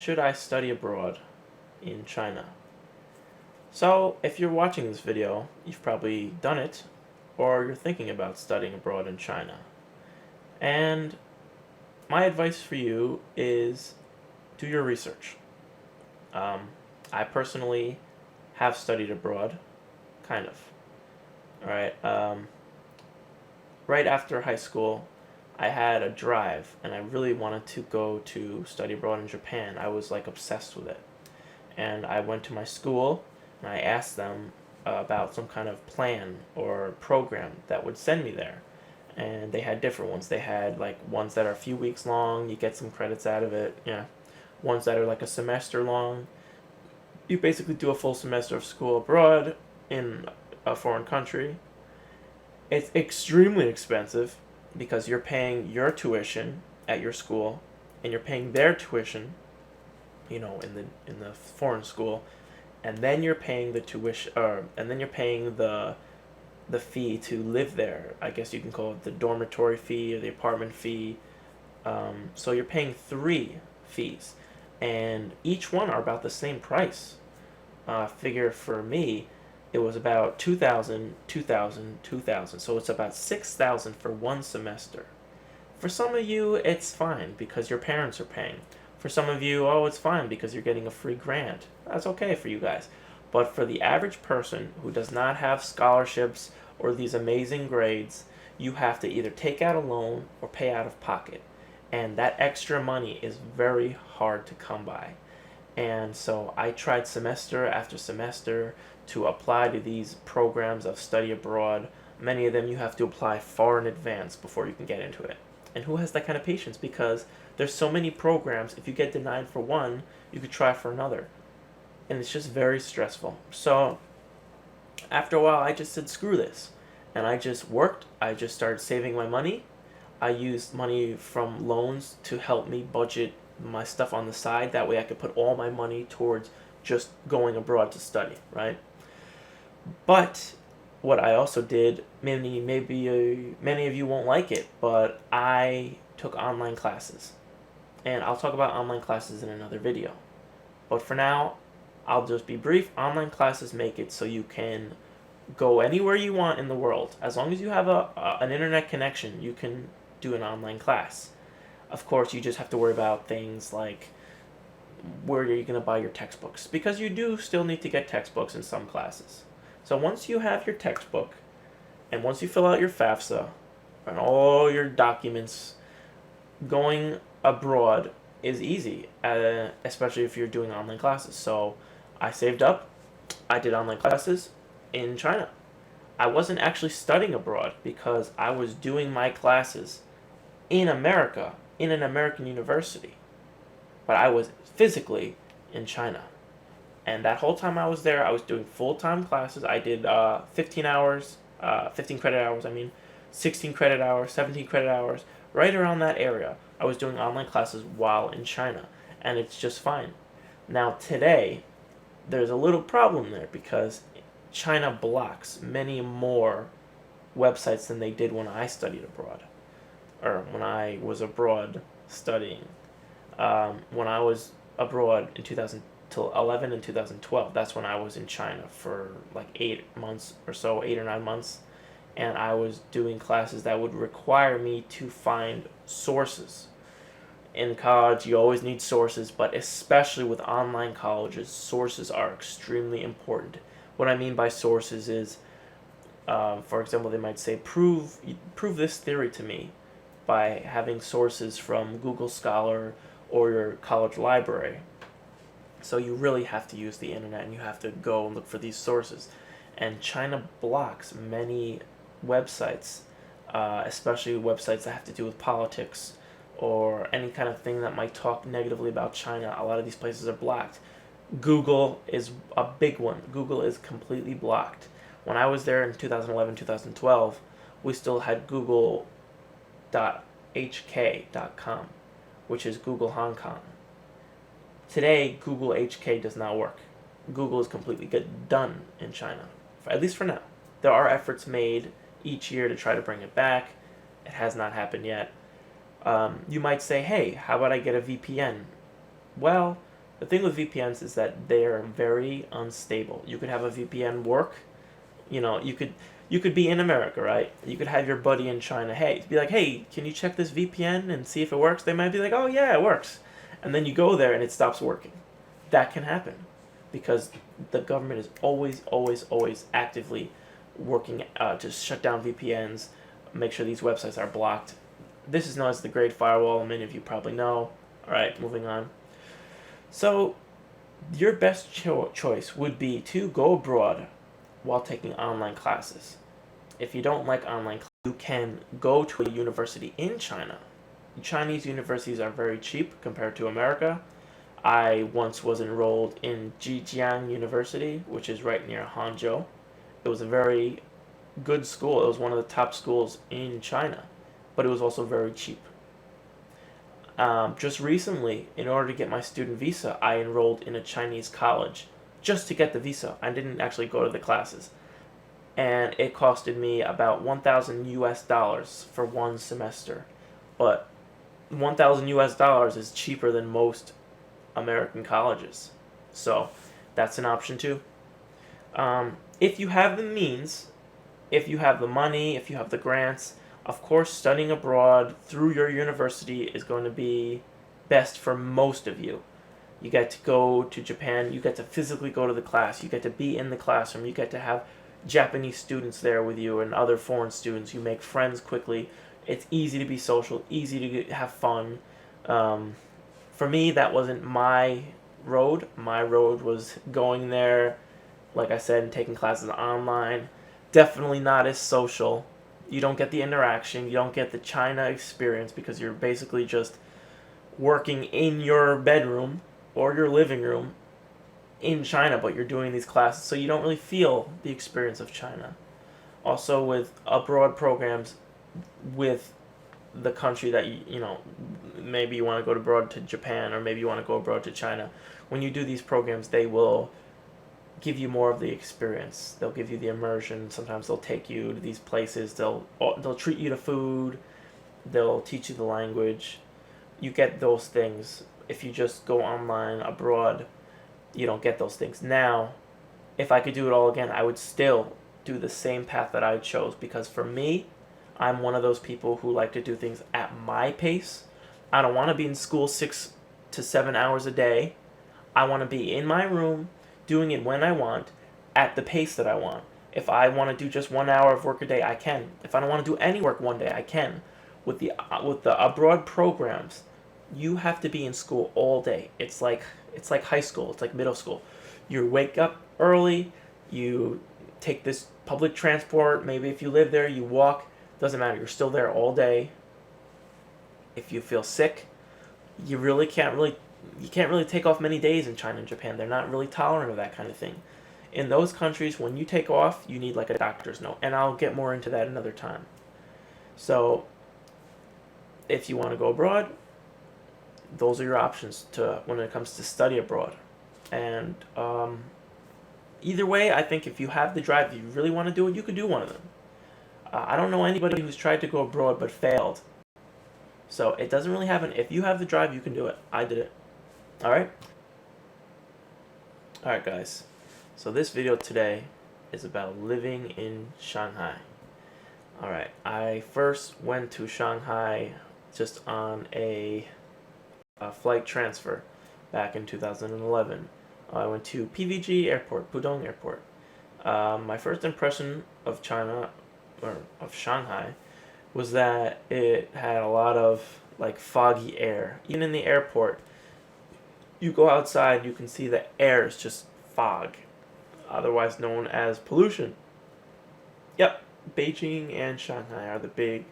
Should I study abroad in China? So, if you're watching this video, you've probably done it, or you're thinking about studying abroad in China. And my advice for you is do your research. Um, I personally have studied abroad, kind of. Alright, right after high school, I had a drive, and I really wanted to go to study abroad in Japan. I was like obsessed with it. And I went to my school and I asked them about some kind of plan or program that would send me there. And they had different ones. They had like ones that are a few weeks long, you get some credits out of it, yeah. Ones that are like a semester long. You basically do a full semester of school abroad in a foreign country. It's extremely expensive because you're paying your tuition at your school and you're paying their tuition, in the foreign school, and then you're paying the tuition, or and then you're paying the fee to live there. I guess you can call it the dormitory fee or the apartment fee. So you're paying three fees, and each one are about the same price. Figure for me, it was about 2,000, 2,000, 2,000. So it's about 6,000 for one semester. For some of you, it's fine because your parents are paying. For some of you, oh, it's fine because you're getting a free grant. That's okay for you guys. But for the average person who does not have scholarships or these amazing grades, you have to either take out a loan or pay out of pocket. And that extra money is very hard to come by. And so I tried semester after semester to apply to these programs of study abroad. Many of them you have to apply far in advance before you can get into it. And who has that kind of patience? Because there's so many programs, if you get denied for one, you could try for another. And it's just very stressful. So after a while, I just said, screw this. And I just worked. I just started saving my money. I used money from loans to help me budget my stuff on the side. That way I could put all my money towards just going abroad to study, right? But what I also did, many of you won't like it, but I took online classes. And I'll talk about online classes in another video. But for now, I'll just be brief. Online classes make it so you can go anywhere you want in the world. As long as you have an internet connection, you can do an online class. Of course, you just have to worry about things like where are you going to buy your textbooks, because you do still need to get textbooks in some classes. So once you have your textbook, and once you fill out your FAFSA and all your documents, going abroad is easy, especially if you're doing online classes. So I saved up, I did online classes in China. I wasn't actually studying abroad because I was doing my classes in America, in an American university. But I was physically in China. And that whole time I was there, I was doing full-time classes. I did 15 hours, 15 credit hours, 16 credit hours, 17 credit hours, right around that area. I was doing online classes while in China, and it's just fine. Now today, there's a little problem there because China blocks many more websites than they did when I studied abroad, or when I was abroad studying. When I was abroad in 2011 and 2012, that's when I was in China for like 8 months or so, 8 or 9 months, and I was doing classes that would require me to find sources. In college, you always need sources, but especially with online colleges, sources are extremely important. What I mean by sources is, for example, they might say, prove this theory to me by having sources from Google Scholar or your college library. So you really have to use the internet and you have to go and look for these sources. And China blocks many websites, especially websites that have to do with politics or any kind of thing that might talk negatively about China. A lot of these places are blocked. Google is a big one. Google is completely blocked. When I was there in 2011, 2012, we still had google.hk.com, which is Google Hong Kong. Today, Google HK does not work. Google is completely done in China, at least for now. There are efforts made each year to try to bring it back. It has not happened yet. You might say, hey, how about I get a VPN? Well, The thing with VPNs is that they are very unstable. You could have a VPN work, you could be in America, right? You could have your buddy in China, hey, be like, hey, can you check this VPN and see if it works? They might be like, oh yeah, it works. And then you go there and it stops working. That can happen because the government is always, always, always actively working to shut down VPNs, make sure these websites are blocked. This is known as the Great Firewall. Many of you probably know. All right, moving on. So, your best choice would be to go abroad while taking online classes. If you don't like online classes, you can go to a university in China. Chinese universities are very cheap compared to America. I once was enrolled in Zhejiang University, which is right near Hangzhou. It was a very good school. It was one of the top schools in China, but it was also very cheap. Just recently, in order to get my student visa, I enrolled in a Chinese college just to get the visa. I didn't actually go to the classes. And it costed me about 1,000 US dollars for one semester. But 1,000 US dollars is cheaper than most American colleges. So that's an option too. If you have the means, if you have the money, if you have the grants, of course, studying abroad through your university is going to be best for most of you. You get to go to Japan, you get to physically go to the class, you get to be in the classroom, you get to have Japanese students there with you and other foreign students. You make friends quickly. It's easy to be social, easy to have fun. For me, that wasn't my road. My road was going there, like I said, and taking classes online. Definitely not as social. You don't get the interaction. You don't get the China experience because you're basically just working in your bedroom or your living room in China, but you're doing these classes, so you don't really feel the experience of China. Also, with abroad programs with the country that maybe you want to go abroad to Japan or maybe you want to go abroad to China. When you do these programs, they will give you more of the experience. They'll give you the immersion. Sometimes they'll take you to these places. They'll treat you to food. They'll teach you the language. You get those things. If you just go online abroad, you don't get those things. Now, if I could do it all again, I would still do the same path that I chose because for me, I'm one of those people who like to do things at my pace. I don't want to be in school 6 to 7 hours a day. I want to be in my room doing it when I want at the pace that I want. If I want to do just 1 hour of work a day, I can. If I don't want to do any work one day, I can. With the abroad programs, you have to be in school all day. It's like high school. It's like middle school. You wake up early. You take this public transport. Maybe if you live there, you walk. Doesn't matter. You're still there all day. If you feel sick, you can't really take off many days in China and Japan. They're not really tolerant of that kind of thing. In those countries, when you take off, you need like a doctor's note, and I'll get more into that another time. So, if you want to go abroad, those are your options when it comes to study abroad. And either way, I think if you have the drive, if you really want to do it, you could do one of them. I don't know anybody who's tried to go abroad but failed. So it doesn't really happen. If you have the drive, you can do it. I did it. Alright? Alright guys. So this video today is about living in Shanghai. Alright, I first went to Shanghai just on a flight transfer back in 2011. I went to PVG Airport, Pudong Airport. My first impression of China, or of Shanghai, was that it had a lot of like foggy air. Even in the airport, you go outside, you can see the air is just fog, otherwise known as pollution. Yep, Beijing and Shanghai are the big